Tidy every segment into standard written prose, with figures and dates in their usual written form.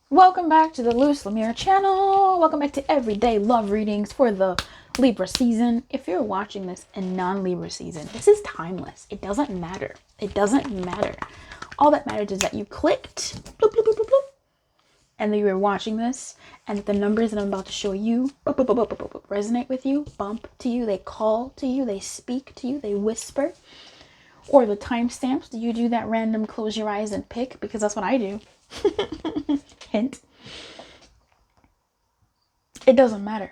Welcome back to the Luz Lumiére channel. Welcome back to everyday love readings for the Libra season. If you're watching this in non-Libra season, this is timeless. It doesn't matter. It doesn't matter. All that matters is that you clicked, bloop, bloop, bloop, bloop, bloop, and that you were watching this, and the numbers that I'm about to show you boop, boop, boop, boop, boop, boop, resonate with you, bump to you, they call to you, they speak to you, they whisper. Or the timestamps. Do you do that random close your eyes and pick? Because that's what I do. Hint. It doesn't matter.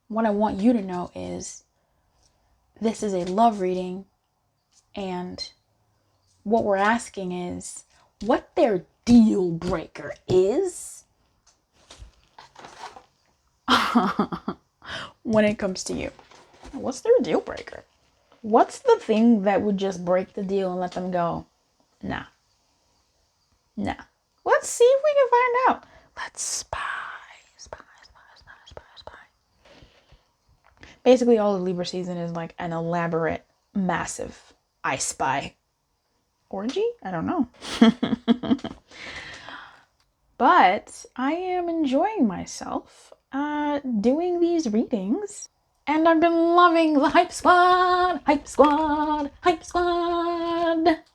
What I want you to know is this is a love reading, and what we're asking is what their deal breaker is when it comes to you. What's their deal breaker? What's the thing that would just break the deal and let them go, nah. Let's see if we can find out. Let's spy. Basically, all of Libra season is like an elaborate, massive I spy orgy? I don't know. But I am enjoying myself doing these readings. And I've been loving the Hype Squad.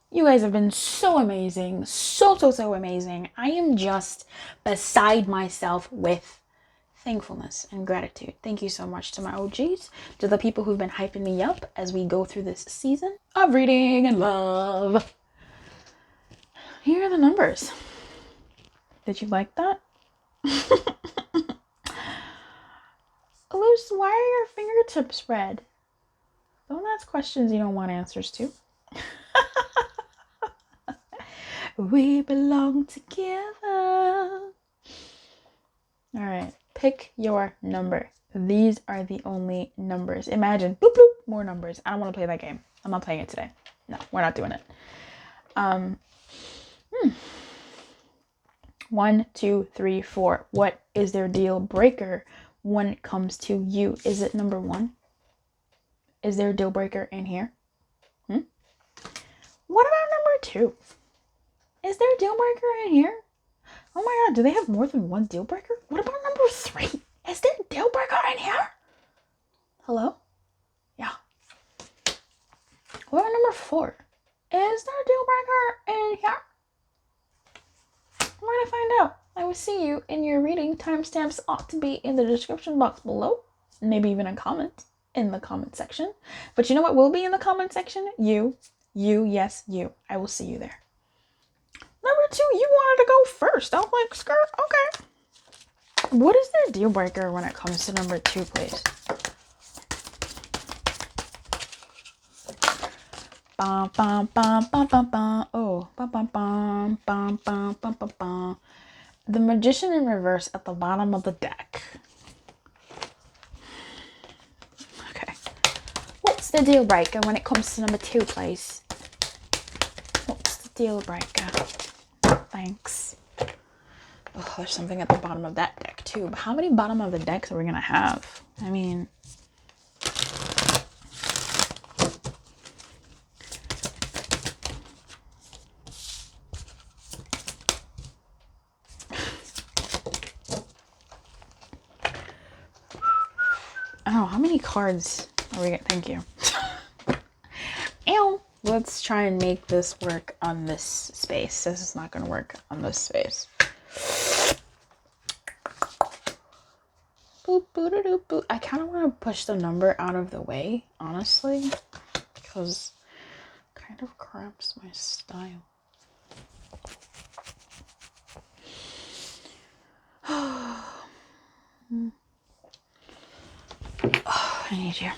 You guys have been so amazing. So amazing. I am just beside myself with thankfulness and gratitude. Thank you so much to my OGs, to the people who've been hyping me up as we go through this season of reading and love. Here are the numbers. Did you like that? Luz, why are your fingertips red? Don't ask questions you don't want answers to. We belong together. Alright, pick your number. These are the only numbers. Imagine, boop, boop, more numbers. I don't want to play that game. I'm not playing it today. No, we're not doing it. 1, 2, 3, 4. What is their deal breaker when it comes to you? Is it number 1? Is there a deal breaker in here? What about number 2? Is there a deal breaker in here? Oh my god, do they have more than one deal breaker? What about number 3? Is there a deal breaker in here? Hello? Yeah. What about number 4? Is there a deal breaker in here? We're gonna find out. I will see you in your reading. Timestamps ought to be in the description box below. Maybe even a comment in the comment section. But you know what will be in the comment section? You, yes, you. I will see you there. Number 2, you wanted to go first. I was like, skirt, okay. What is their deal breaker when it comes to number 2, please? Bum, bum, bum, bum, bum, bum. Oh, bum, bum, bum, bum, bum, bum, bum, bum. The Magician in reverse at the bottom of the deck. Okay. What's the deal breaker when it comes to number 2, please? What's the deal breaker? Thanks. Oh, there's something at the bottom of that deck too. But how many bottom of the decks are we gonna have? I mean, oh, how many cards are we getting? Thank you. Ow. Let's try and make this work on this space. This is not gonna work on this space. Boop, boop, boop, boop. I kind of want to push the number out of the way, honestly, because it kind of cramps my style. Oh, I need you.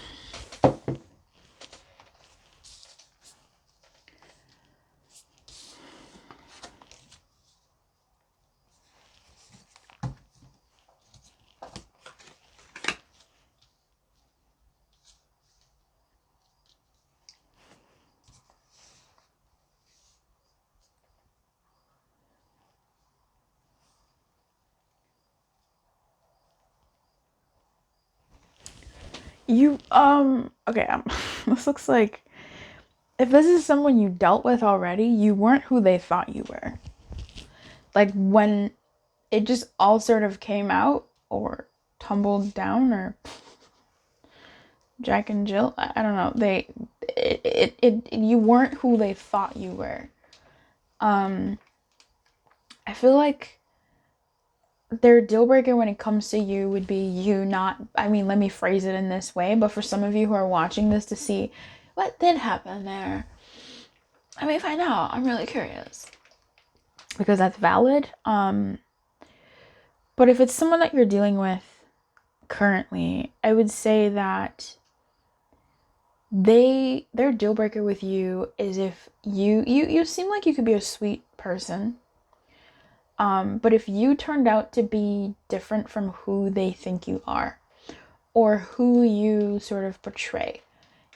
Okay, this looks like if this is someone you dealt with already, you weren't who they thought you were. Like when it just all sort of came out or tumbled down, or Jack and Jill, I don't know. You weren't who they thought you were. I feel like their deal breaker when it comes to you would be you not, I mean, let me phrase it in this way, but for some of you who are watching this to see what did happen there, I mean, find out. I'm really curious. Because that's valid. But if it's someone that you're dealing with currently, I would say that their deal breaker with you is if you seem like you could be a sweet person. But if you turned out to be different from who they think you are, or who you sort of portray,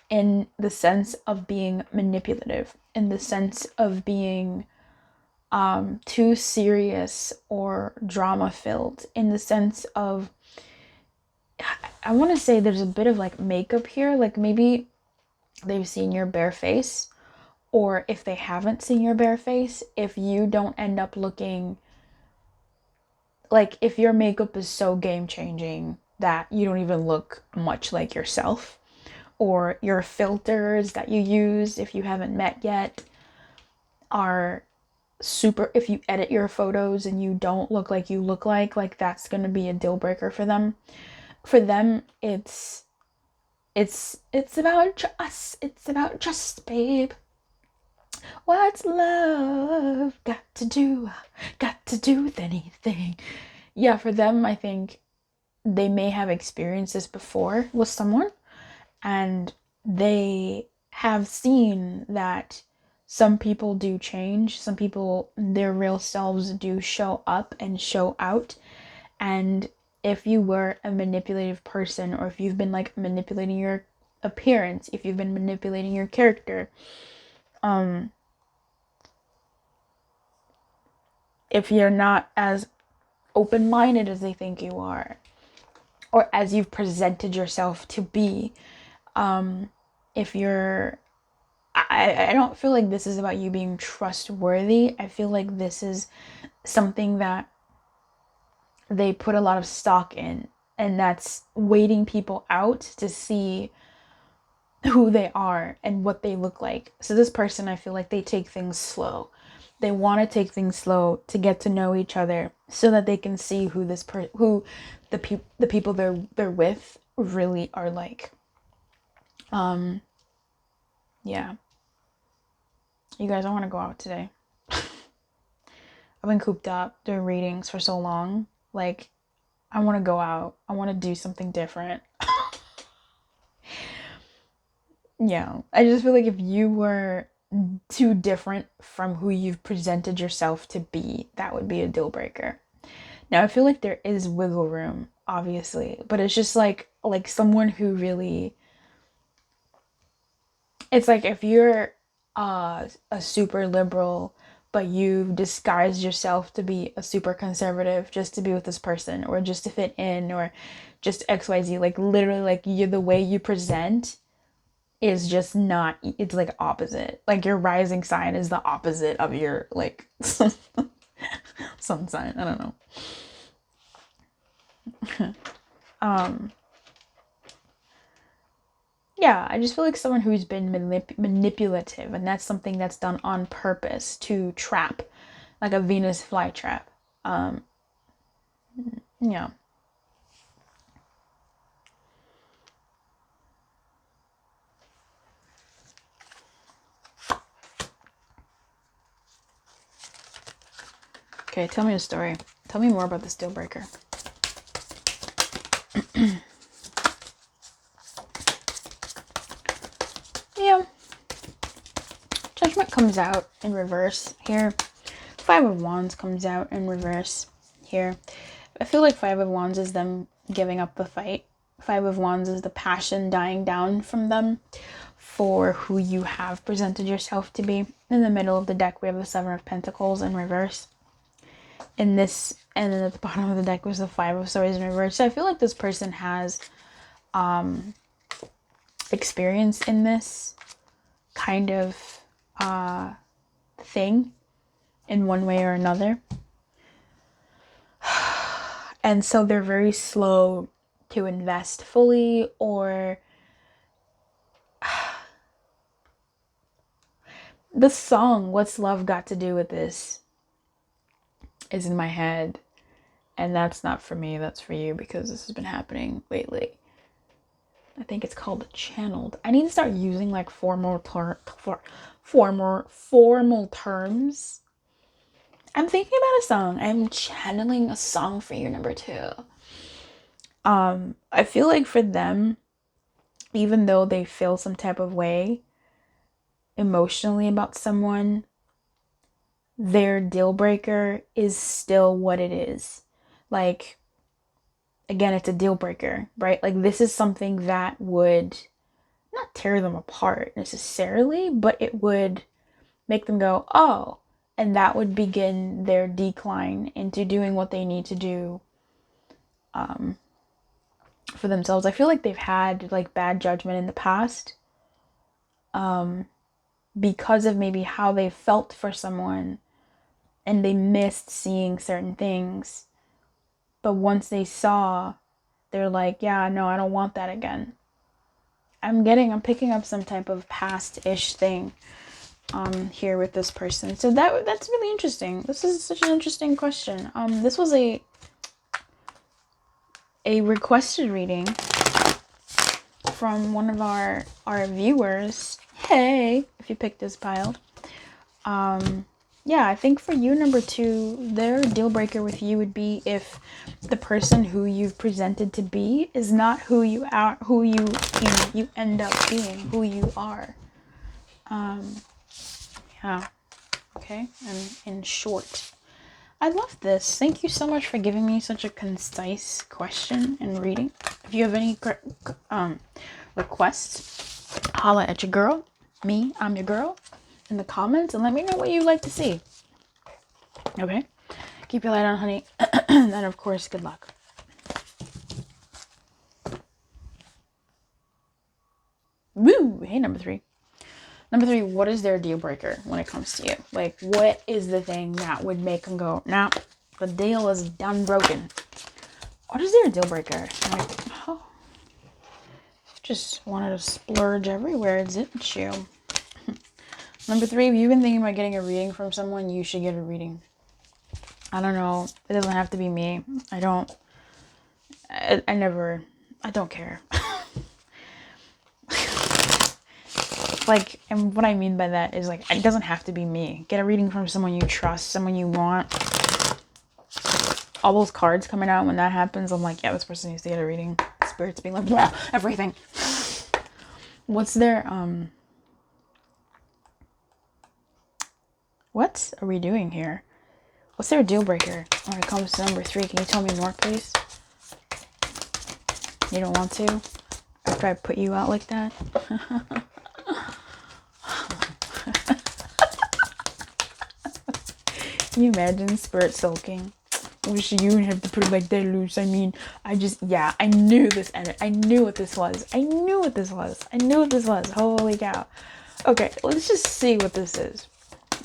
in the sense of being manipulative, in the sense of being too serious or drama filled, in the sense of, I want to say there's a bit of like makeup here, like maybe they've seen your bare face, or if they haven't seen your bare face, if you don't end up looking like, if your makeup is so game changing that you don't even look much like yourself, or your filters that you use if you haven't met yet are super, if you edit your photos and you don't look like you look like that's going to be a deal breaker for them. For them, it's about trust. It's about trust, babe. What's love got to do with anything? Yeah, for them, I think they may have experienced this before with someone, and they have seen that some people do change. Some people, their real selves do show up and show out. And if you were a manipulative person, or if you've been like manipulating your appearance, if you've been manipulating your character, if you're not as open-minded as they think you are, or as you've presented yourself to be, if you're, I don't feel like this is about you being trustworthy. I feel like this is something that they put a lot of stock in, and that's waiting people out to see who they are and what they look like. So this person, I feel like they take things slow. They want to take things slow to get to know each other, so that they can see who the people they're with really are like. Yeah. You guys, I want to go out today. I've been cooped up doing readings for so long. Like, I want to go out. I want to do something different. Yeah. I just feel like if you were too different from who you've presented yourself to be, that would be a deal breaker. Now, I feel like there is wiggle room, obviously, but it's just like someone who really, it's like if you're a super liberal, but you've disguised yourself to be a super conservative just to be with this person, or just to fit in, or just XYZ, like literally, like the way you present is just not, it's like opposite. Like your rising sign is the opposite of your like sun sign. I don't know. Yeah, I just feel like someone who's been manipulative, and that's something that's done on purpose to trap, like a Venus flytrap. Yeah. Okay, tell me a story. Tell me more about this deal breaker. Yeah. Judgment comes out in reverse here. Five of Wands comes out in reverse here. I feel like Five of Wands is them giving up the fight. Five of Wands is the passion dying down from them for who you have presented yourself to be. In the middle of the deck, we have the Seven of Pentacles in reverse. In this, and then at the bottom of the deck was the Five of Swords in reverse. So I feel like this person has experience in this kind of thing in one way or another. And so they're very slow to invest fully, or the song "What's Love Got to Do with This" is in my head, and that's not for me, that's for you, because this has been happening lately. I think it's called Channeled. I need to start using like formal terms. I'm thinking about a song. I'm channeling a song for you, number 2. I feel like for them, even though they feel some type of way emotionally about someone, their deal breaker is still what it is. Like, again, it's a deal breaker, right? Like, this is something that would not tear them apart necessarily, but it would make them go, oh, and that would begin their decline into doing what they need to do for themselves. I feel like they've had like bad judgment in the past because of maybe how they felt for someone, and they missed seeing certain things. But once they saw, they're like, yeah, no, I don't want that again. I'm picking up some type of past-ish thing here with this person. So that's really interesting. This is such an interesting question. This was a requested reading from one of our viewers. Hey, if you picked this pile. Yeah, I think for you, number 2, their deal breaker with you would be if the person who you've presented to be is not who you are, who you end up being, who you are. Yeah. Okay. And in short, I love this. Thank you so much for giving me such a concise question and reading. If you have any requests, holla at your girl. Me, I'm your girl. In the comments, and let me know what you'd like to see. Okay? Keep your light on, honey. And of course, good luck. Woo! Hey, number 3. Number 3, what is their deal breaker when it comes to you? Like, what is the thing that would make them go, nah, the deal is done broken? What is their deal breaker? Like, oh, just wanted to splurge everywhere, didn't you? Number 3, if you've been thinking about getting a reading from someone, you should get a reading. I don't know. It doesn't have to be me. I don't care. Like, and what I mean by that is, like, it doesn't have to be me. Get a reading from someone you trust, someone you want. All those cards coming out, when that happens, I'm like, yeah, this person needs to get a reading. Spirits being like, yeah, everything. What's their, what are we doing here? What's their deal breaker when it comes to number 3? Can you tell me more, please? You don't want to? After I put you out like that? Can you imagine Spirit sulking? Wish you didn't have to put it like that, Luz. I mean, I knew this ended. I knew what this was. Holy cow. Okay, let's just see what this is.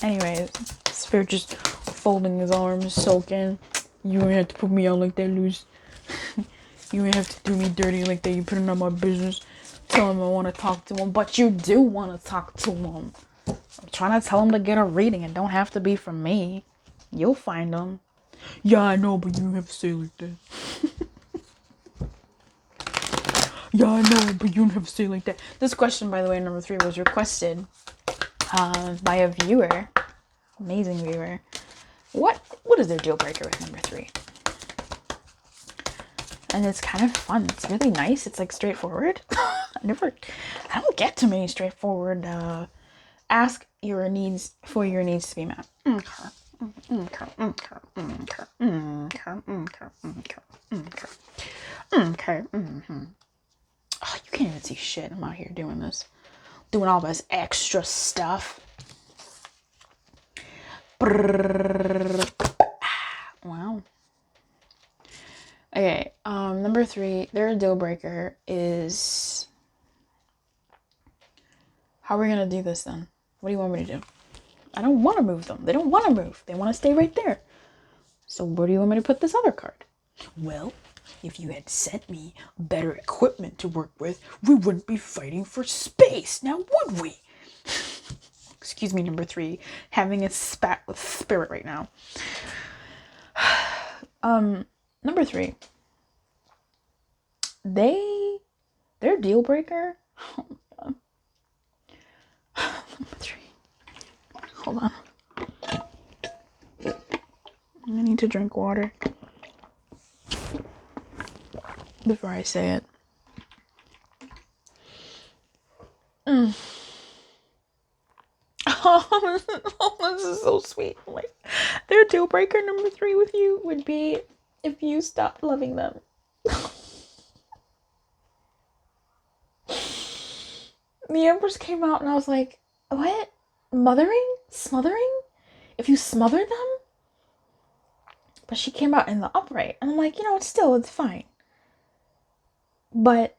Anyways, Spirit just folding his arms, sulking. You ain't have to put me out like that, Luz. You ain't have to do me dirty like that. You putting on my business. Tell him I want to talk to him. But you do want to talk to him. I'm trying to tell him to get a reading. It don't have to be from me. You'll find him. Yeah, I know, but you don't have to say it like that. Yeah, I know, but you don't have to say it like that. This question, by the way, number 3, was requested by a viewer. Amazing viewer. What is their deal breaker with number 3? And it's kind of fun. It's really nice. It's like straightforward. I don't get too many straightforward ask your needs for your needs to be met. Okay. Oh, you can't even see shit. I'm out here doing this. Doing all this extra stuff. Wow. Okay, number 3, their deal breaker is... How are we gonna do this then? What do you want me to do? I don't want to move them. They don't want to move. They want to stay right there. So where do you want me to put this other card? Well, if you had sent me better equipment to work with, we wouldn't be fighting for space, now would we? Excuse me, number 3, having a spat with spirit right now. Number 3, their deal breaker. Oh my god. Number 3. Hold on. I need to drink water before I say it. Oh, this is so sweet. Like, their deal breaker number 3 with you would be if you stopped loving them. The Empress came out and I was like, what? Mothering? Smothering? If you smother them? But she came out in the upright. And I'm like, it's fine. But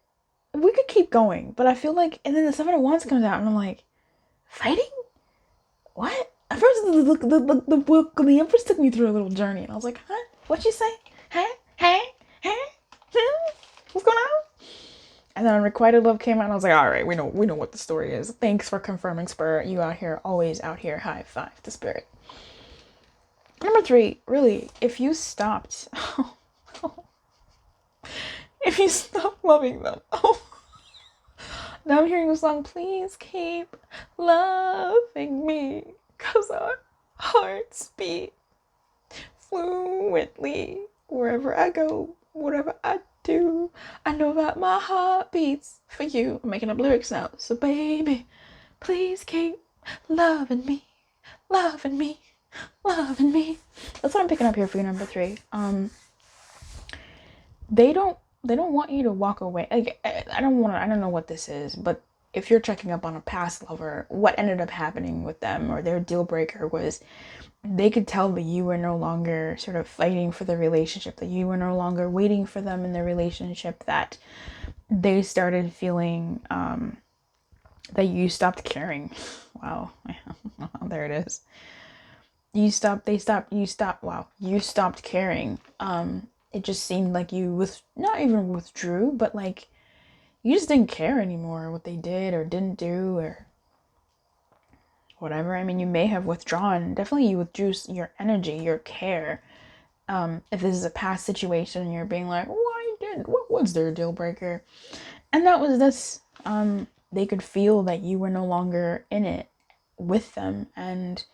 we could keep going. But I feel like, and then the Seven of Wands comes out and I'm like, fighting? What? At first, the Empress took me through a little journey. And I was like, huh? What'd you say? Huh? What's going on? And then Unrequited Love came out and I was like, all right, we know what the story is. Thanks for confirming, Spirit. You out here, always out here. High five to Spirit. Number 3, really, if you stopped, if you stopped loving them, now I'm hearing the song, please keep loving me, 'cause our hearts beat fluently wherever I go, whatever I do. I know that my heart beats for you. I'm making up lyrics now. So baby, please keep loving me, loving me, loving me. That's what I'm picking up here for you, number 3. They don't want you to walk away. Like, I don't know what this is, but if you're checking up on a past lover, what ended up happening with them or their deal breaker was they could tell that you were no longer sort of fighting for the relationship, that you were no longer waiting for them in the relationship, that they started feeling that you stopped caring. Wow. There it is. You stopped caring. It just seemed like you not even withdrew, but like you just didn't care anymore what they did or didn't do or whatever. I mean, you may have withdrawn. Definitely you withdrew your energy, your care. If this is a past situation and you're being like, what was their deal breaker? And that was this. They could feel that you were no longer in it with them, and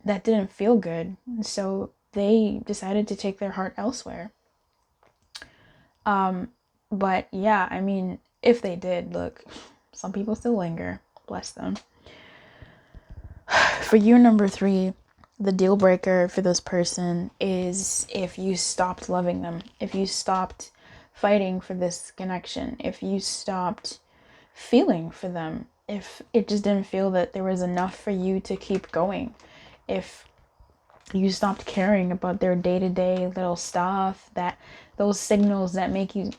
that didn't feel good. So they decided to take their heart elsewhere. But yeah, I mean, if they did, look, some people still linger. Bless them. For you, number 3, the deal breaker for this person is if you stopped loving them, if you stopped fighting for this connection, if you stopped feeling for them, if it just didn't feel that there was enough for you to keep going, if you stopped caring about their day-to-day little stuff, that those signals that make you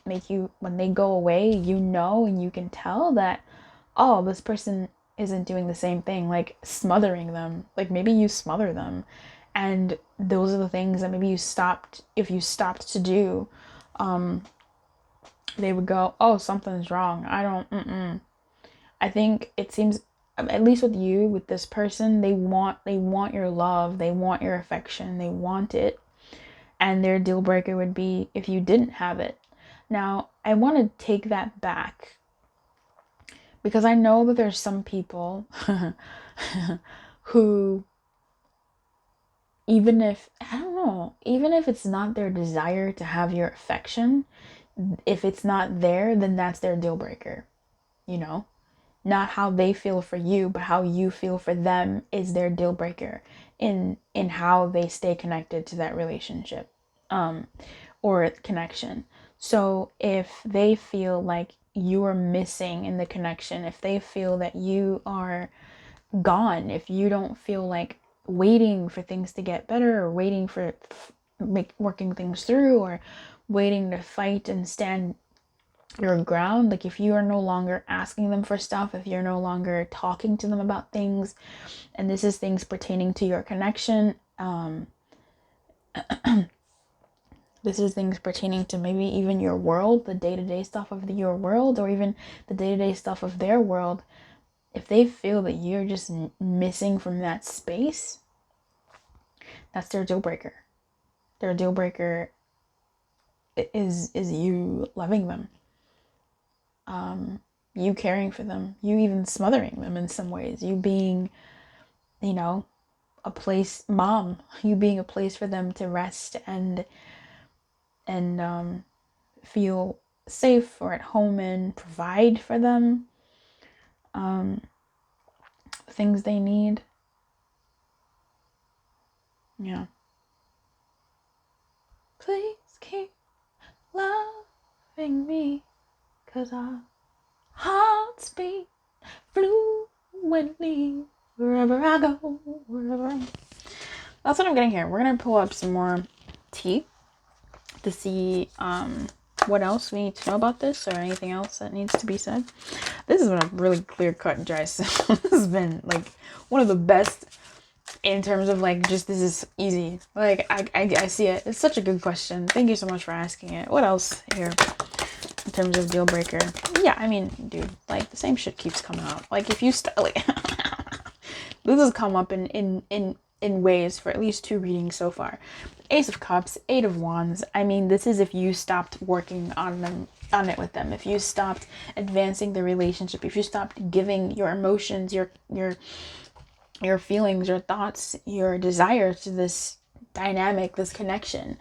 when they go away, and you can tell that, oh, this person isn't doing the same thing, like smothering them. Like maybe you smother them, and those are the things that maybe if you stopped to do, they would go, oh, something's wrong. I think it seems, at least with this person, they want your love, they want your affection, they want it. And their deal breaker would be if you didn't have it. Now, I want to take that back, because I know that there's some people who, even if it's not their desire to have your affection, if it's not there, then that's their deal breaker. Not how they feel for you, but how you feel for them is their deal breaker in how they stay connected to that relationship or connection. So if they feel like you are missing in the connection, if they feel that you are gone, if you don't feel like waiting for things to get better, or waiting for working things through, or waiting to fight and stand your ground, like if you are no longer asking them for stuff, if you're no longer talking to them about things, and this is things pertaining to your connection, the This is things pertaining to maybe even your world, the day-to-day stuff of your world, or even the day-to-day stuff of their world. If they feel that you're just missing from that space, that's their deal breaker. Their deal breaker is you loving them, you caring for them, you even smothering them in some ways, you being, you know, a place, mom, you being a place for them to rest and feel safe or at home and provide for them things they need. Yeah. Please keep loving me, 'cause our hearts beat fluently wherever I go, wherever I... That's what I'm getting here. We're gonna pull up some more tea to see what else we need to know about this, or anything else that needs to be said. This has been a really clear cut and dry session. This has been like one of the best in terms of like, just, this is easy. Like I see it. It's such a good question. Thank you so much for asking it. What else here in terms of deal breaker? Yeah, I mean, dude, like the same shit keeps coming up. Like if you like this has come up in ways for at least 2 readings so far. Ace of Cups, 8 of Wands. I mean, this is if you stopped working on it with them, if you stopped advancing the relationship, if you stopped giving your emotions, your feelings, your thoughts, your desire to this dynamic, this connection,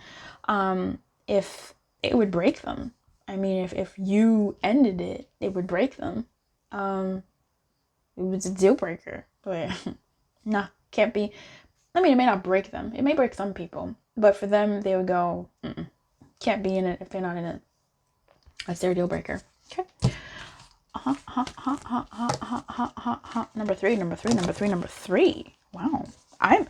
if it would break them. I mean, if you ended it, it would break them. It was a deal breaker. But nah, can't be. I mean, it may not break them. It may break some people, but for them, they would go, can't be in it if they're not in it. That's their deal breaker. Okay. Number three. Wow. I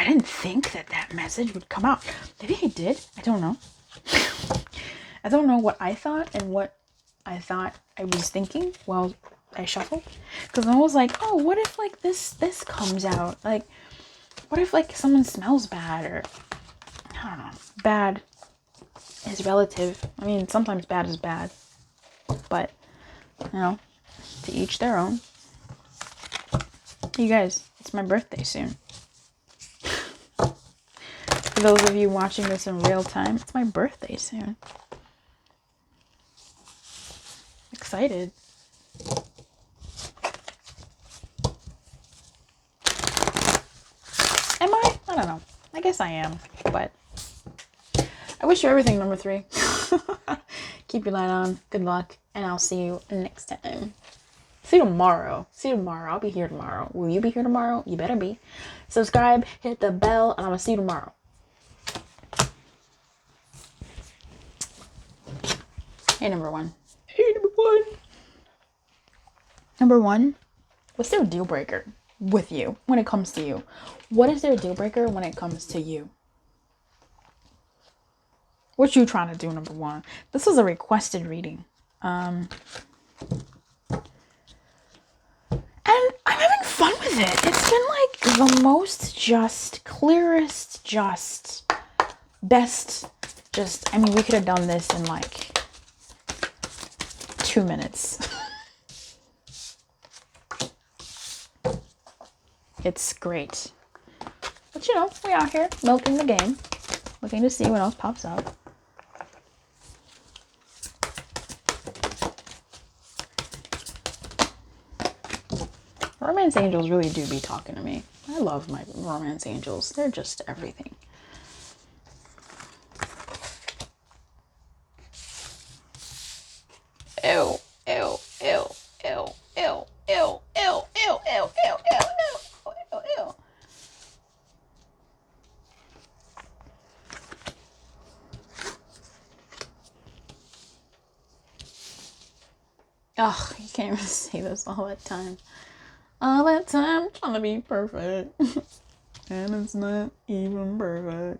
didn't think that message would come out. Maybe I did. I don't know. I don't know what I thought and what I thought I was thinking while I shuffled. Because I was like, oh, what if like this comes out? Like, what if like someone smells bad, or I don't know. Bad is relative. I mean, sometimes bad is bad, but you know, to each their own. You guys, it's my birthday soon. For those of you watching this in real time, it's my birthday soon. Excited. Am I? I don't know. I guess I am, but I wish you everything, number 3. Keep your light on. Good luck, and I'll see you next time. See you tomorrow. I'll be here tomorrow. Will you be here tomorrow? You better be. Subscribe, hit the bell, and I'm gonna see you tomorrow. Hey, number 1. Number 1, what's their deal breaker with you when it comes to you? What is their deal breaker when it comes to you? What you trying to do, number 1? This is a requested reading. And I'm having fun with it. It's been like the most just, clearest, just, best, just, I mean, we could have done this in like 2 minutes. It's great. But you know, we out here milking the game, looking to see what else pops up. Romance angels really do be talking to me. I love my romance angels. They're just everything. Ew, ew, ew, ew, ew, ew, ew, ew, ew, ew, ew, ew, ew. Ugh, you can't even say this all that time. All that time trying to be perfect. And it's not even perfect.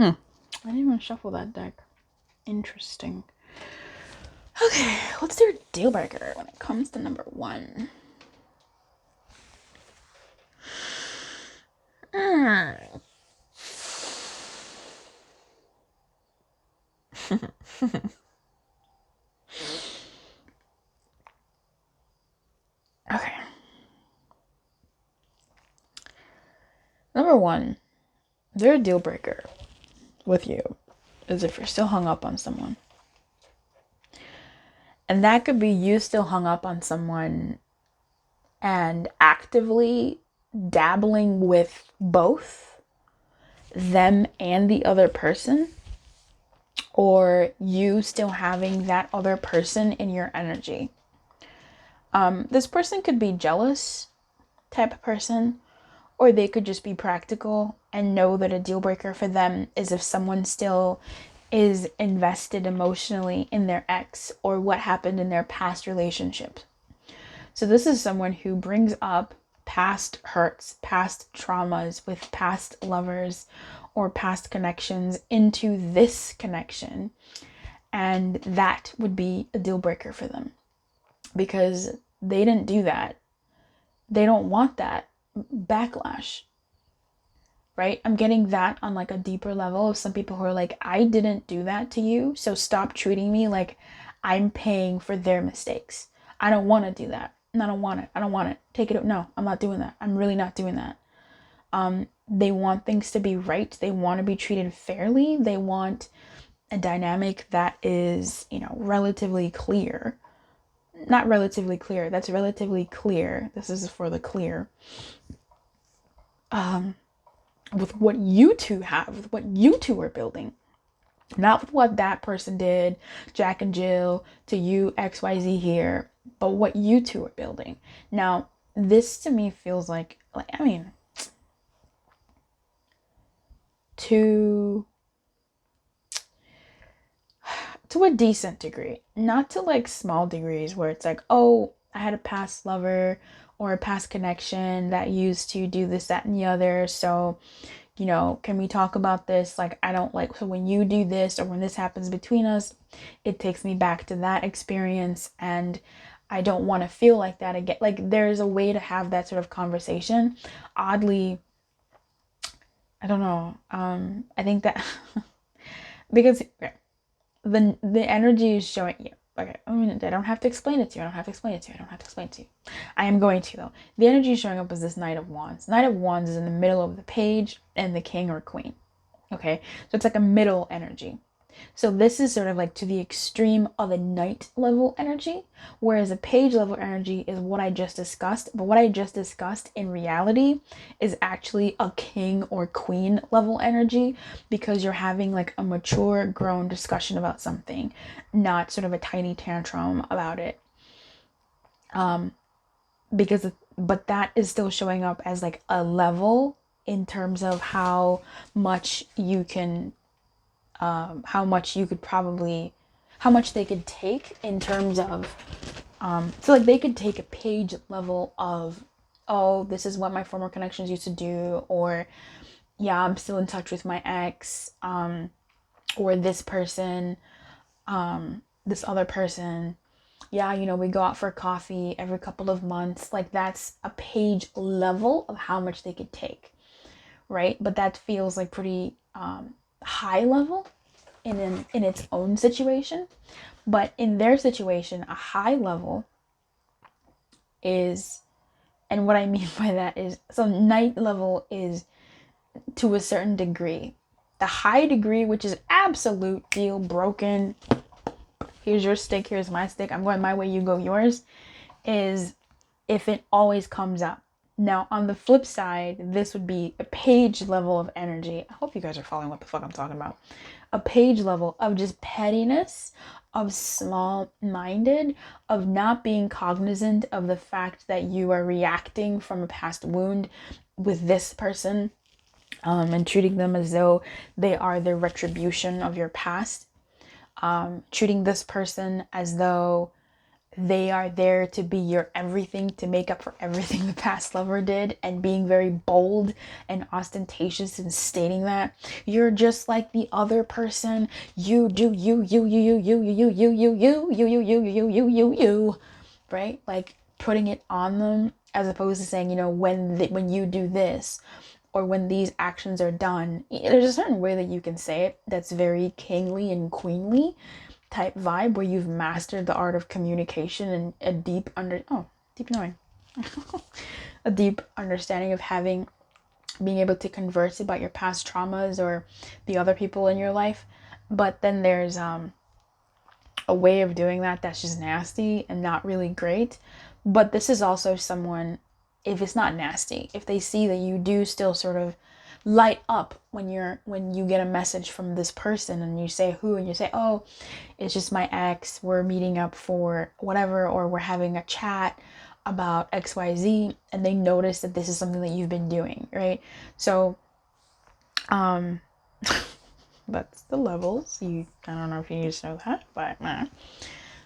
I didn't even shuffle that deck. Interesting. Okay, what's their deal breaker when it comes to number 1? Okay. Number one, their deal breaker with you is if you're still hung up on someone. And that could be you still hung up on someone and actively dabbling with both them and the other person, or you still having that other person in your energy. This person could be jealous type of person, or they could just be practical and know that a deal breaker for them is if someone still is invested emotionally in their ex or what happened in their past relationships. So this is someone who brings up past hurts, past traumas with past lovers or past connections into this connection. And that would be a deal breaker for them because they didn't do that. They don't want that backlash, right? I'm getting that on like a deeper level of some people who are like, I didn't do that to you, so stop treating me like I'm paying for their mistakes. I don't want to do that. And I don't want it. I don't want it. Take it. No, I'm not doing that. I'm really not doing that. They want things to be right. They want to be treated fairly. They want a dynamic that is, relatively clear. Not relatively clear. That's relatively clear. This is for the clear. With what you two have, with what you two are building. Not with what that person did, Jack and Jill, to you, XYZ here, but what you two are building. Now, this to me feels like to a decent degree, not to like small degrees where it's like, oh, I had a past lover or a past connection that used to do this, that, and the other. So, can we talk about this? Like, I don't like, so when you do this or when this happens between us, it takes me back to that experience and I don't want to feel like that again. Like, there's a way to have that sort of conversation. Oddly, I don't know. I think that because the energy is showing you. Okay, I don't have to explain it to you. I am going to, though. The energy showing up is this Knight of Wands. Knight of Wands is in the middle of the page and the king or queen. Okay, so it's like a middle energy. So this is sort of like to the extreme of a knight level energy, whereas a page level energy is what I just discussed. But what I just discussed in reality is actually a king or queen level energy, because you're having like a mature, grown discussion about something, not sort of a tiny tantrum about it. But that is still showing up as like a level in terms of how much you can how much they could take in terms of, so like they could take a page level of, oh, this is what my former connections used to do, or yeah, I'm still in touch with my ex, or this person, this other person, yeah, we go out for coffee every couple of months. Like, that's a page level of how much they could take, right? But that feels like pretty high level in its own situation. But in their situation, a high level is, and what I mean by that is, so night level is to a certain degree. The high degree, which is absolute deal broken, here's your stick, here's my stick, I'm going my way, you go yours, is if it always comes up. Now, on the flip side, this would be a page level of energy. I hope you guys are following what the fuck I'm talking about. A page level of just pettiness, of small-minded, of not being cognizant of the fact that you are reacting from a past wound with this person, and treating them as though they are the retribution of your past. Treating this person as though they are there to be your everything, to make up for everything the past lover did, and being very bold and ostentatious in stating that you're just like the other person. You do you, right? Like putting it on them, as opposed to saying, when you do this, or when these actions are done. There's a certain way that you can say it that's very kingly and queenly, type vibe where you've mastered the art of communication and a deep knowing. A deep understanding of being able to converse about your past traumas or the other people in your life. But then there's a way of doing that that's just nasty and not really great. But this is also someone, if it's not nasty, if they see that you do still sort of light up when you get a message from this person and you say who, and you say, oh, it's just my ex, we're meeting up for whatever, or we're having a chat about XYZ, and they notice that this is something that you've been doing, right? So that's the levels. I don't know if you need to know that, but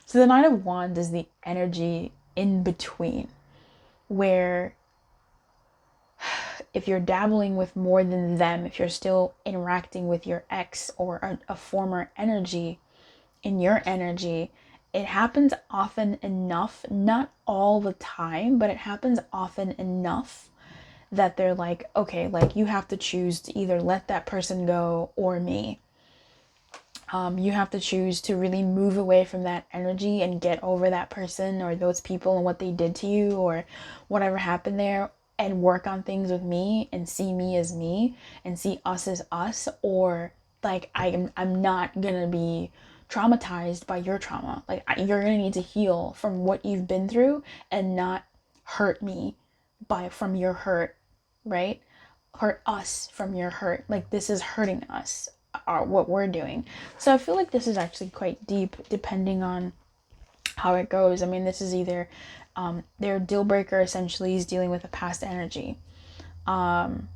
so the Nine of Wands is the energy in between, where if you're dabbling with more than them, if you're still interacting with your ex or a former energy in your energy, it happens often enough, not all the time, but it happens often enough that they're like, okay, like you have to choose to either let that person go or me. You have to choose to really move away from that energy and get over that person or those people and what they did to you or whatever happened there, and work on things with me and see me as me and see us as us. Or like I'm not gonna be traumatized by your trauma. Like you're gonna need to heal from what you've been through and not hurt me from your hurt, right? Hurt us from your hurt. Like this is hurting us, what we're doing. So I feel like this is actually quite deep depending on how it goes. I mean, this is either their deal breaker essentially is dealing with a past energy, an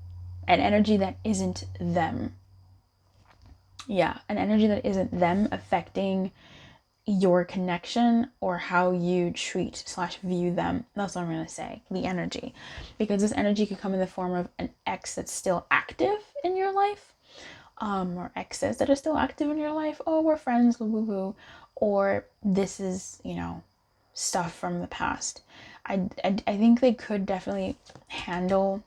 energy that isn't them. Yeah, an energy that isn't them affecting your connection or how you treat / view them. That's what I'm going to say, the energy. Because this energy could come in the form of an ex that's still active in your life, or exes that are still active in your life. Oh, we're friends, woo woo woo. Or this is, stuff from the past. I think they could definitely handle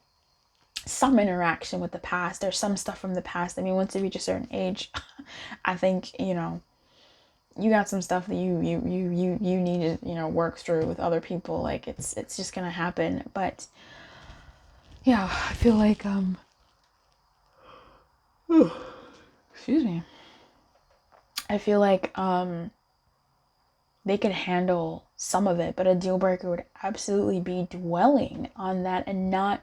some interaction with the past. There's some stuff from the past. I mean, once you reach a certain age, I think, you got some stuff that you need to, work through with other people. Like it's just gonna happen. But yeah, I feel like excuse me. I feel like they could handle some of it, but a deal breaker would absolutely be dwelling on that and not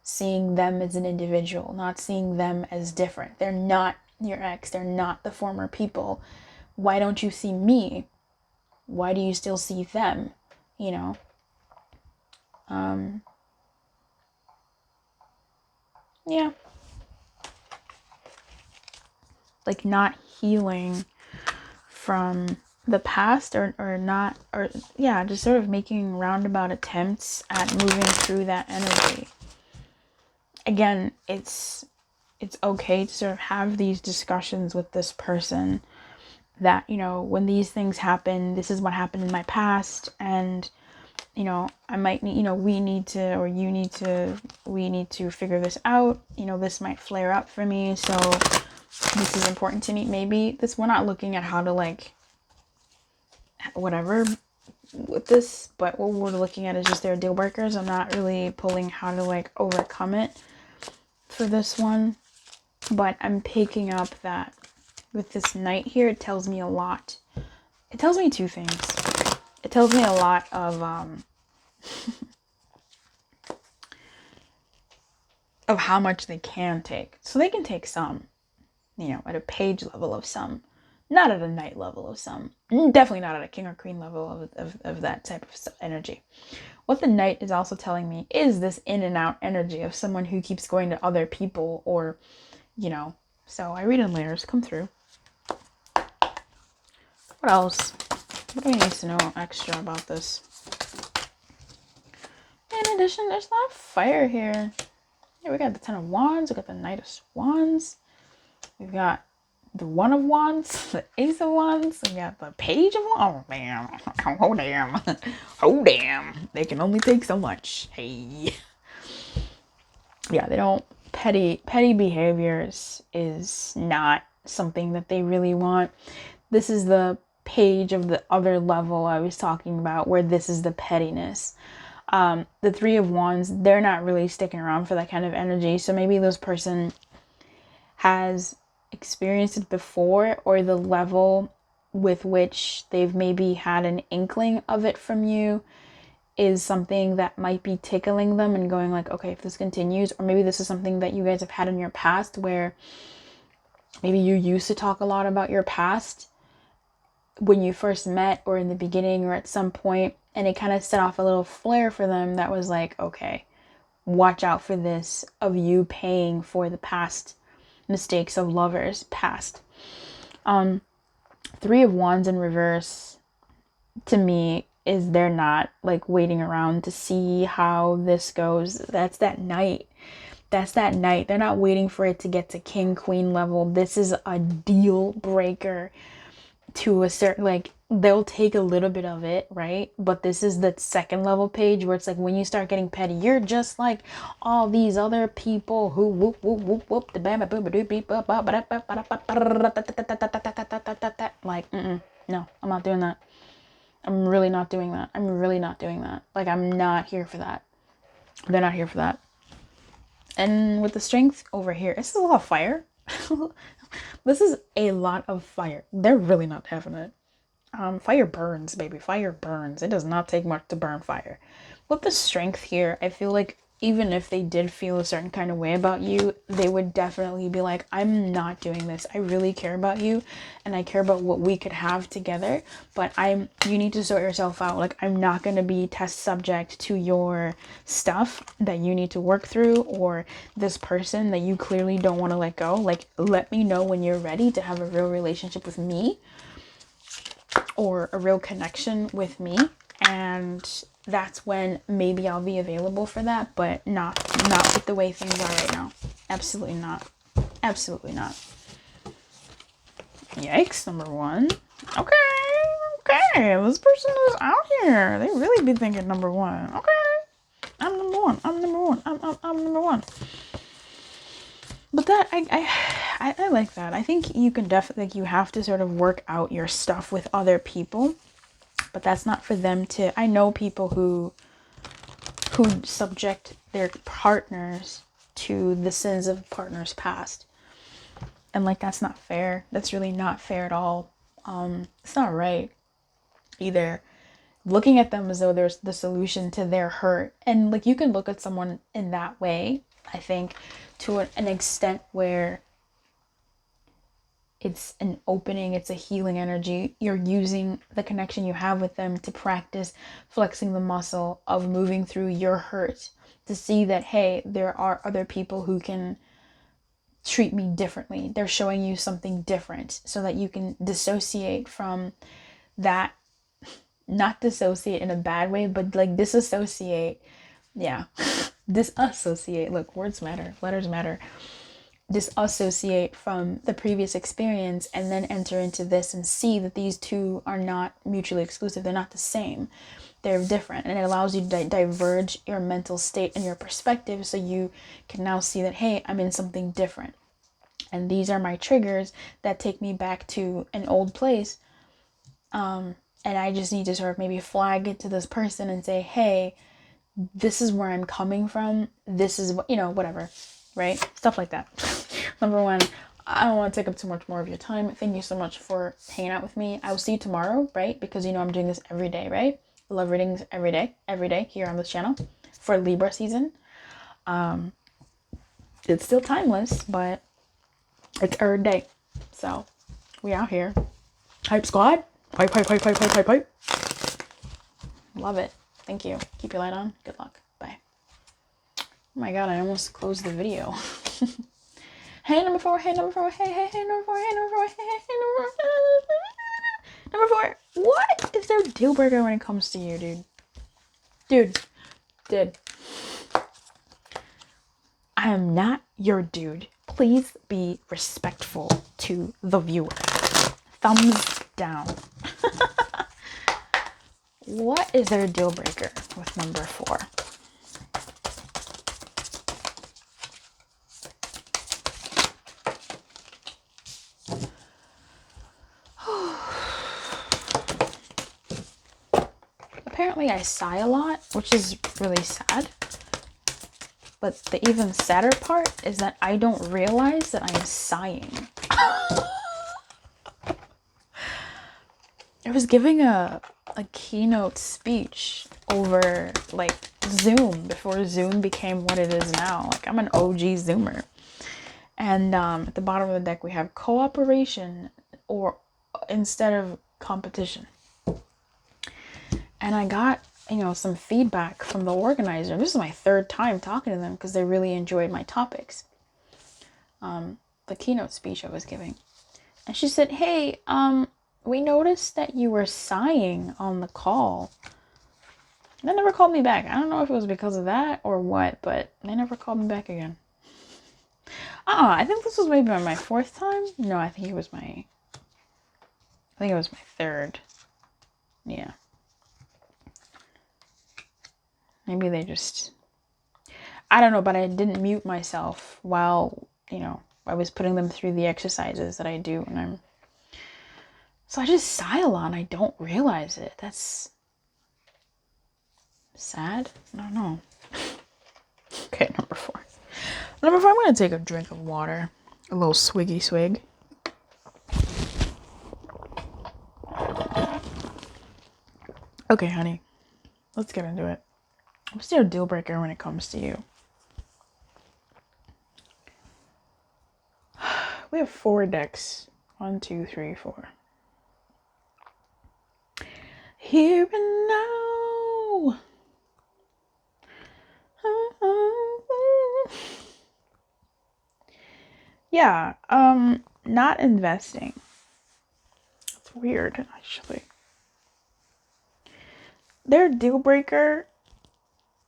seeing them as an individual, not seeing them as different. They're not your ex, they're not the former people. Why don't you see me? Why do you still see them? Yeah. Like not healing from the past or just sort of making roundabout attempts at moving through that energy. Again, it's okay to sort of have these discussions with this person that, when these things happen, this is what happened in my past, and I might need, we need to, or you need to, we need to figure this out. This might flare up for me, so this is important to me. Maybe we're not looking at how to like whatever with this, but what we're looking at is just their deal breakers. I'm not really pulling how to like overcome it for this one, but I'm picking up that with this Knight here, it tells me a lot. It tells me two things. It tells me a lot of of how much they can take. So they can take some, at a page level of some, not at a Knight level of some, definitely not at a King or Queen level of that type of energy. What the Knight is also telling me is this in and out energy of someone who keeps going to other people, or, so I read in layers, come through. What else? What do we need to know extra about this? In addition, there's a lot of fire here. Yeah, we got the Ten of Wands, we got the Knight of Wands, we've got the One of Wands, the Ace of Wands, we got the Page of Wands. Oh damn, oh damn, oh damn. They can only take so much. Hey. Yeah, they don't, petty behaviors is not something that they really want. This is the page of the other level I was talking about, where this is the pettiness. The Three of Wands, they're not really sticking around for that kind of energy. So maybe this person has experienced it before, or the level with which they've maybe had an inkling of it from you is something that might be tickling them and going like, okay, if this continues, or maybe this is something that you guys have had in your past where maybe you used to talk a lot about your past when you first met, or in the beginning, or at some point, and it kind of set off a little flare for them that was like, okay, watch out for this, of you paying for the past mistakes of lovers past. Three of Wands in reverse, to me, is they're not like waiting around to see how this goes. That's that night. They're not waiting for it to get to king, queen level. This is a deal breaker to a certain, like, they'll take a little bit of it, right? But this is the second level page where it's like, when you start getting petty, you're just like all these other people who whoop whoop whoop whoop the bam boom doo beep like, no, I'm not doing that. I'm really not doing that. Like, I'm not here for that. They're not here for that. And with the Strength over here, this is a lot of fire. This is a lot of fire. They're really not having it. Fire burns, baby. Fire burns. It does not take much to burn fire. With the Strength here, I feel like even if they did feel a certain kind of way about you, they would definitely be like, I'm not doing this. I really care about you, and I care about what we could have together, but you need to sort yourself out. Like, I'm not going to be test subject to your stuff that you need to work through, or this person that you clearly don't want to let go. Like, let me know when you're ready to have a real relationship with me, or a real connection with me, and that's when maybe I'll be available for that, but not with the way things are right now. Absolutely not. Absolutely not. Yikes, number one. Okay, this person is out here. They really be thinking number one. Okay, I'm number one. I'm number one. But that, I like that. I think you can definitely, like, you have to sort of work out your stuff with other people, but that's not for them to. I know people who subject their partners to the sins of partners past, and like, that's not fair. That's really not fair at all. It's not right either. Looking at them as though there's the solution to their hurt, and like, you can look at someone in that way, I think, to an extent where it's an opening, it's a healing energy. You're using the connection you have with them to practice flexing the muscle of moving through your hurt, to see that, hey, there are other people who can treat me differently. They're showing you something different, so that you can dissociate from that. Not dissociate in a bad way, but like, disassociate. Yeah. Disassociate. Look, words matter. Letters matter. Disassociate from the previous experience, and then enter into this and see that these two are not mutually exclusive. They're not the same. They're different. And it allows you to diverge your mental state and your perspective, so you can now see that, hey, I'm in something different. And these are my triggers that take me back to an old place. And I just need to sort of maybe flag it to this person and say, hey, this is where I'm coming from. This is what, whatever, right? Stuff like that. Number one, I don't want to take up too much more of your time. Thank you so much for hanging out with me. I will see you tomorrow, right? Because I'm doing this every day, right? Love readings every day here on this channel for Libra season. It's still timeless, but it's every day. So we out here. Hype squad. Hype, hype, hype, hype, hype, hype, hype. Love it. Thank you. Keep your light on. Good luck. Bye. Oh my god, I almost closed the video. Hey, number four. Hey, number four. Hey, hey, hey, number four. Hey, number four. Hey, hey, hey, number four. Number four. What is their deal breaker when it comes to you, dude? Dude. I am not your dude. Please be respectful to the viewer. Thumbs down. What is their deal breaker with number four? apparently I sigh a lot, which is really sad. But the even sadder part is that I don't realize that I'm sighing. I was giving a keynote speech over like Zoom before Zoom became what it is now. Like, I'm an OG Zoomer. And at the bottom of the deck we have cooperation or instead of competition. And I got, some feedback from the organizer. This is my third time talking to them because they really enjoyed my topics. The keynote speech I was giving. And she said, hey, we noticed that you were sighing on the call. And they never called me back. I don't know if it was because of that or what, but they never called me back again. I think this was maybe my fourth time. No, I think it was my third. Yeah. Maybe they just, I don't know, but I didn't mute myself while, I was putting them through the exercises that I do. So I just sigh a lot and I don't realize it. That's sad. I don't know. Okay, number 4. Number 4, I'm going to take a drink of water. A little swiggy swig. Okay, honey. Let's get into it. What's your deal breaker when it comes to you? We have 4 decks. 1, 2, 3, 4. Here and now. Yeah, not investing. It's weird, actually. Their deal breaker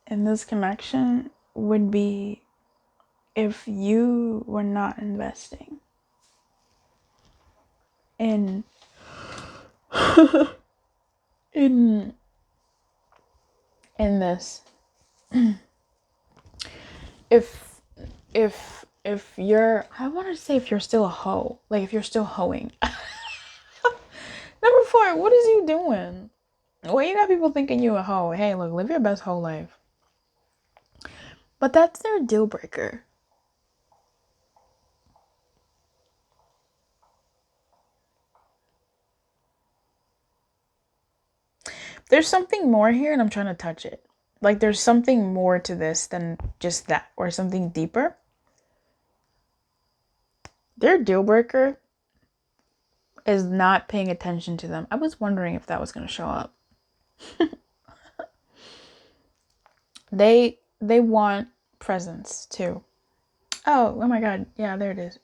in this connection would be if you were not investing in in this. if you're, I want to say if you're still a hoe, like if you're still hoeing. Number 4, what is you doing? Well, you got people thinking you a hoe. Hey, look, live your best hoe life. But that's their deal breaker. There's something more here and I'm trying to touch it. Like, there's something more to this than just that, or something deeper. Their deal breaker is not paying attention to them. I was wondering if that was going to show up. They want presence too. Oh my God. Yeah, there it is.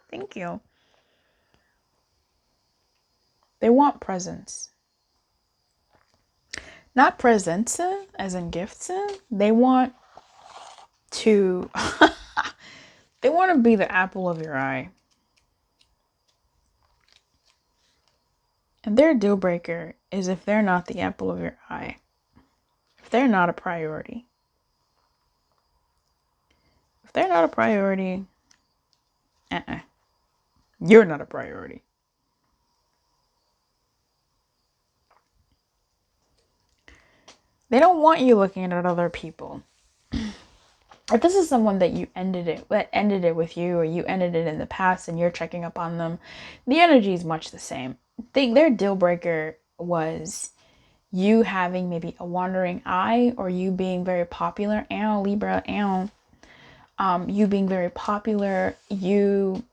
Thank you. They want presence. Not presents as in gifts. They want to they want to be the apple of your eye. And their deal breaker is if they're not the apple of your eye. If they're not a priority. If they're not a priority, you're not a priority. They don't want you looking at other people. If this is someone that ended it with you, or you ended it in the past and you're checking up on them, the energy is much the same. Their deal breaker was you having maybe a wandering eye, or you being very popular, Libra, you being very popular, you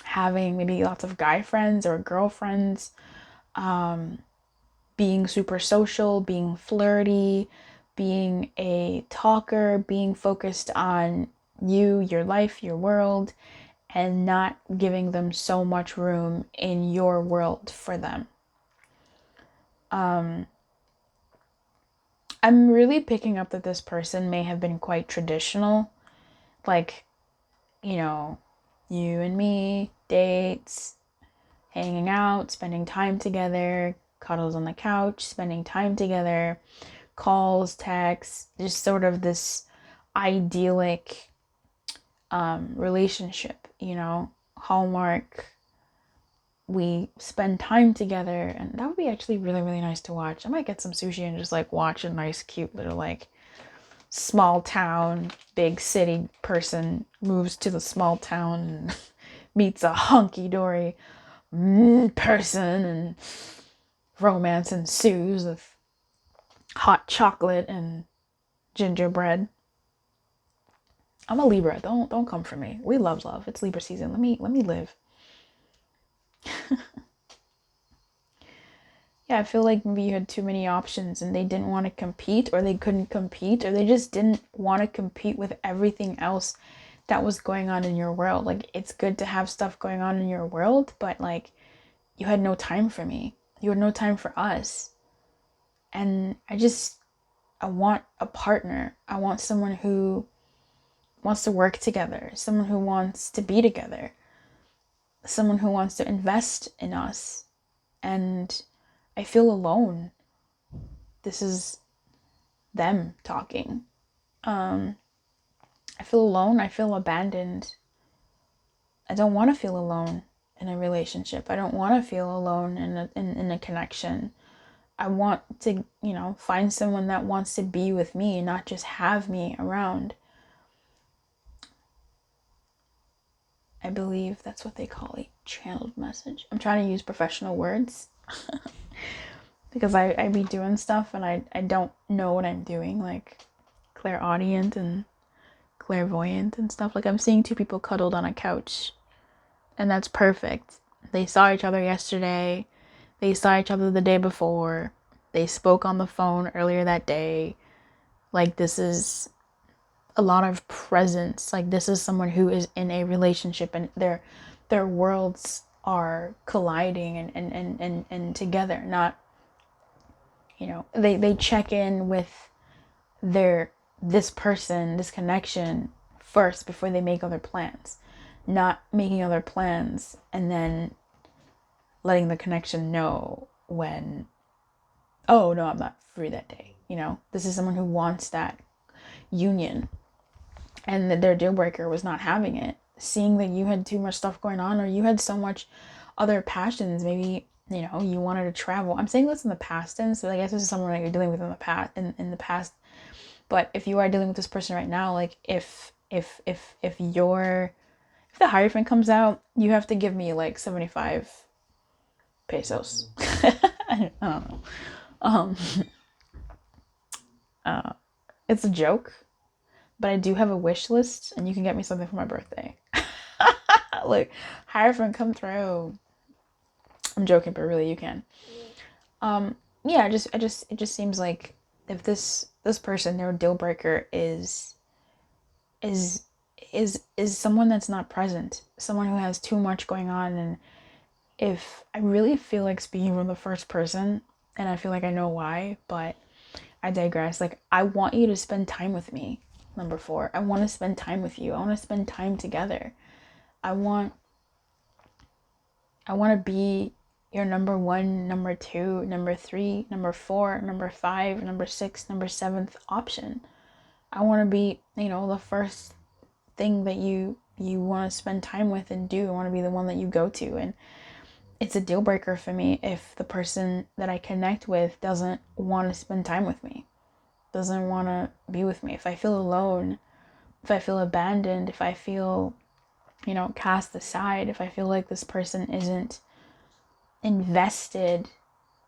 having maybe lots of guy friends or girlfriends, being super social, being flirty, being a talker, being focused on you, your life, your world, and not giving them so much room in your world for them. I'm really picking up that this person may have been quite traditional. Like, you and me, dates, hanging out, spending time together, cuddles on the couch, spending time together, calls, texts, just sort of this idyllic relationship, Hallmark we spend time together, and that would be actually really, really nice to watch. I might get some sushi and just like watch a nice, cute little like small town, big city person moves to the small town and meets a hunky-dory person, and romance ensues with hot chocolate and gingerbread. I'm a Libra. Don't come for me. We love love. It's Libra season. Let me live. Yeah, I feel like maybe you had too many options and they didn't want to compete, or they couldn't compete, or they just didn't want to compete with everything else that was going on in your world. Like, it's good to have stuff going on in your world, but like, you had no time for me. You had no time for us. And I want a partner. I want someone who wants to work together, someone who wants to be together, someone who wants to invest in us. And I feel alone. This is them talking. I feel alone. I feel abandoned. I don't want to feel alone in a relationship. I don't want to feel alone in a connection. I want to, find someone that wants to be with me, not just have me around. I believe that's what they call a channeled message. I'm trying to use professional words because I be doing stuff and I don't know what I'm doing, like clairaudient and clairvoyant and stuff. Like, I'm seeing two people cuddled on a couch, and that's perfect. They saw each other yesterday. They saw each other the day before. They spoke on the phone earlier that day. Like, this is a lot of presence. Like, this is someone who is in a relationship and their worlds are colliding and together. Not, they check in with this person, this connection first before they make other plans. Not making other plans and then letting the connection know when, oh no, I'm not free that day. This is someone who wants that union, and that their deal breaker was not having it. Seeing that you had too much stuff going on, or you had so much other passions. Maybe, you wanted to travel. I'm saying this in the past tense, so I guess this is someone that you're dealing with in the past. But if you are dealing with this person right now, like, if the Hierophant comes out, you have to give me like 75 pesos. I don't know. It's a joke, but I do have a wish list, and you can get me something for my birthday. Like, Hierophant, come through. I'm joking, but really, you can. Yeah, it just seems like if this person, their deal breaker is someone that's not present, someone who has too much going on. And if I really feel like speaking from the first person, and I feel like I know why, but I digress. Like, I want you to spend time with me. Number 4, I want to spend time with you. I want to spend time together. I want to be your number 1, number 2, number 3, number 4, number 5, number 6, number 7th option. I want to be, the first thing that you want to spend time with and do. I want to be the one that you go to. And it's a deal breaker for me if the person that I connect with doesn't want to spend time with me, doesn't want to be with me. If I feel alone, if I feel abandoned, if I feel, cast aside, if I feel like this person isn't invested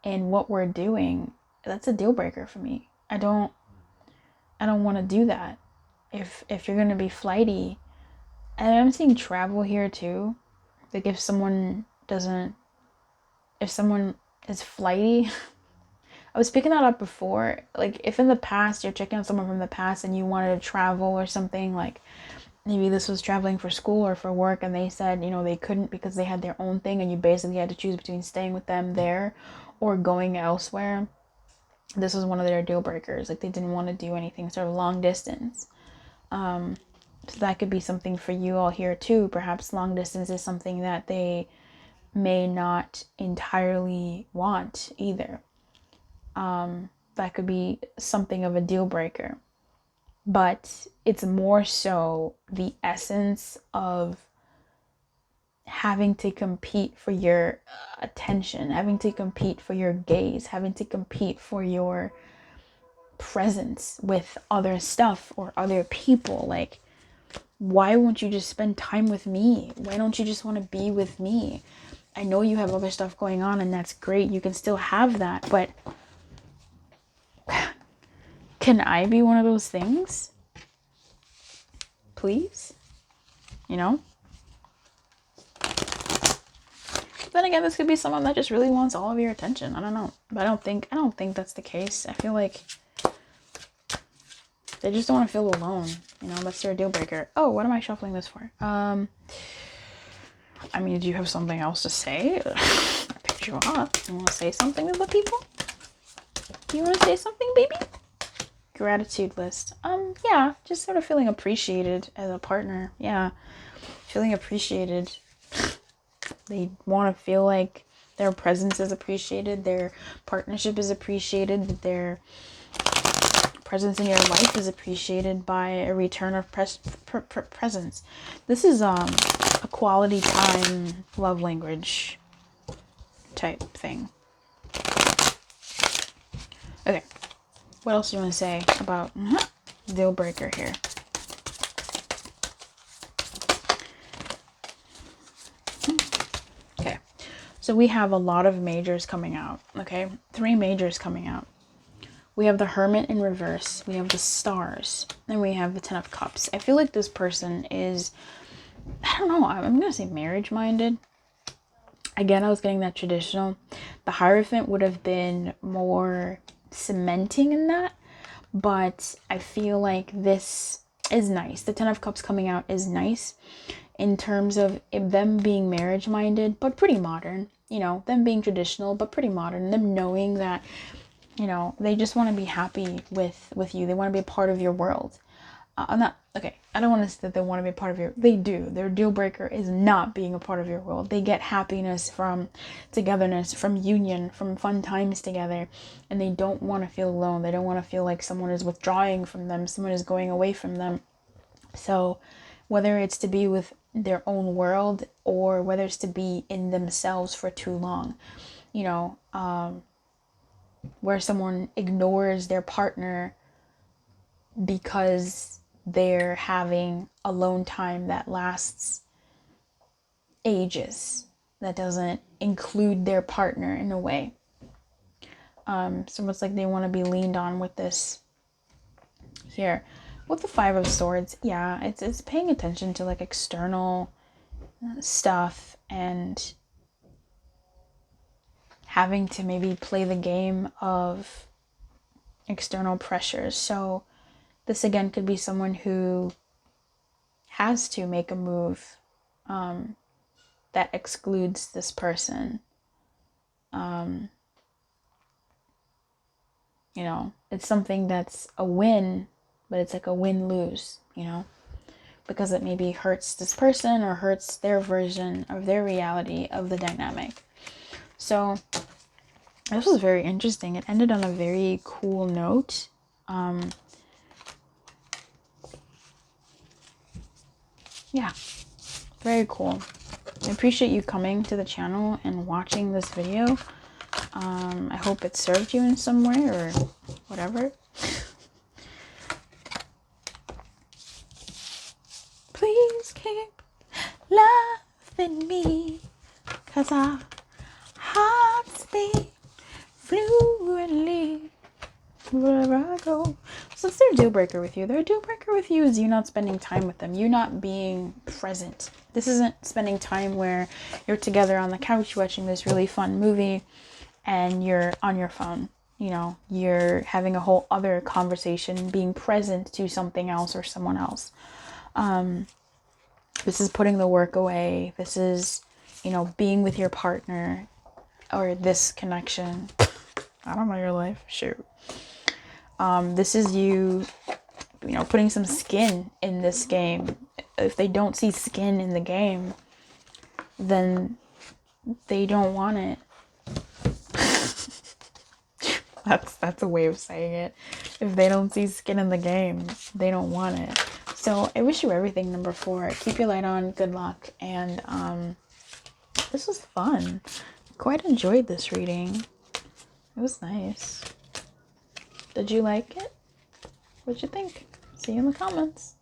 in what we're doing, that's a deal breaker for me. I don't want to do that. If you're going to be flighty, and I'm seeing travel here too. Like, if someone is flighty, I was picking that up before. Like, if in the past you're checking out someone from the past and you wanted to travel or something, like maybe this was traveling for school or for work, and they said, they couldn't because they had their own thing, and you basically had to choose between staying with them there or going elsewhere. This was one of their deal breakers. Like, they didn't want to do anything sort of long distance. So that could be something for you all here too. Perhaps long distance is something that they may not entirely want either. That could be something of a deal breaker. But it's more so the essence of having to compete for your attention, having to compete for your gaze, having to compete for your presence with other stuff or other people. Like, why won't you just spend time with me? Why don't you just want to be with me? I know you have other stuff going on, and that's great. You can still have that, but can I be one of those things? Please? You know? Then again, this could be someone that just really wants all of your attention. I don't know. But I don't think that's the case. I feel like they just don't want to feel alone. You know, that's their deal breaker. Oh, what am I shuffling this for? I mean, do you have something else to say? I picked you up. You want to say something to the people? Do you want to say something, baby? Gratitude list. Yeah, just sort of feeling appreciated as a partner. Yeah, feeling appreciated. They want to feel like their presence is appreciated, their partnership is appreciated, that their presence in your life is appreciated by a return of presence. This is a quality time love language type thing. Okay, what else do you want to say about deal breaker here? Okay, so we have a lot of majors coming out. Okay, 3 majors coming out. We have the Hermit in reverse, we have the Stars, and we have the 10 of Cups. I feel like this person is, I don't know, I'm gonna say marriage minded. Again, I was getting that traditional. The Hierophant would have been more cementing in that, but I feel like this is nice. The 10 of Cups coming out is nice in terms of them being marriage minded, but pretty modern. You know, them being traditional, but pretty modern. Them knowing that, you know, they just want to be happy with you. They want to be a part of your world. I don't want to say that they want to be a part of your, they do. Their deal breaker is not being a part of your world. They get happiness from togetherness, from union, from fun times together, and they don't want to feel alone. They don't want to feel like someone is withdrawing from them, someone is going away from them. So whether it's to be with their own world or whether it's to be in themselves for too long, you know, where someone ignores their partner because they're having alone time that lasts ages, that doesn't include their partner in a way. So it's like they want to be leaned on with this here. With the 5 of Swords, yeah, it's paying attention to like external stuff and having to maybe play the game of external pressures. So this again could be someone who has to make a move that excludes this person. You know, it's something that's a win, but it's like a win-lose, you know, because it maybe hurts this person or hurts their version of their reality of the dynamic. So this was very interesting. It ended on a very cool note. Yeah, very cool. I appreciate you coming to the channel and watching this video. I hope it served you in some way or whatever. Please keep loving me, 'cause our hearts beat fluently wherever I go. So it's their deal breaker with you. Their deal breaker with you is you not spending time with them. You not being present. This isn't spending time where you're together on the couch watching this really fun movie and you're on your phone. You know, you're having a whole other conversation, being present to something else or someone else. This is putting the work away. This is, you know, being with your partner or this connection. I don't know your life. Shoot. This is you know, putting some skin in this game. If they don't see skin in the game, then they don't want it. That's a way of saying it. If they don't see skin in the game, they don't want it. So I wish you everything, number 4. Keep your light on. Good luck. And This was fun. Quite enjoyed this reading. It was nice. Did you like it? What'd you think? See you in the comments.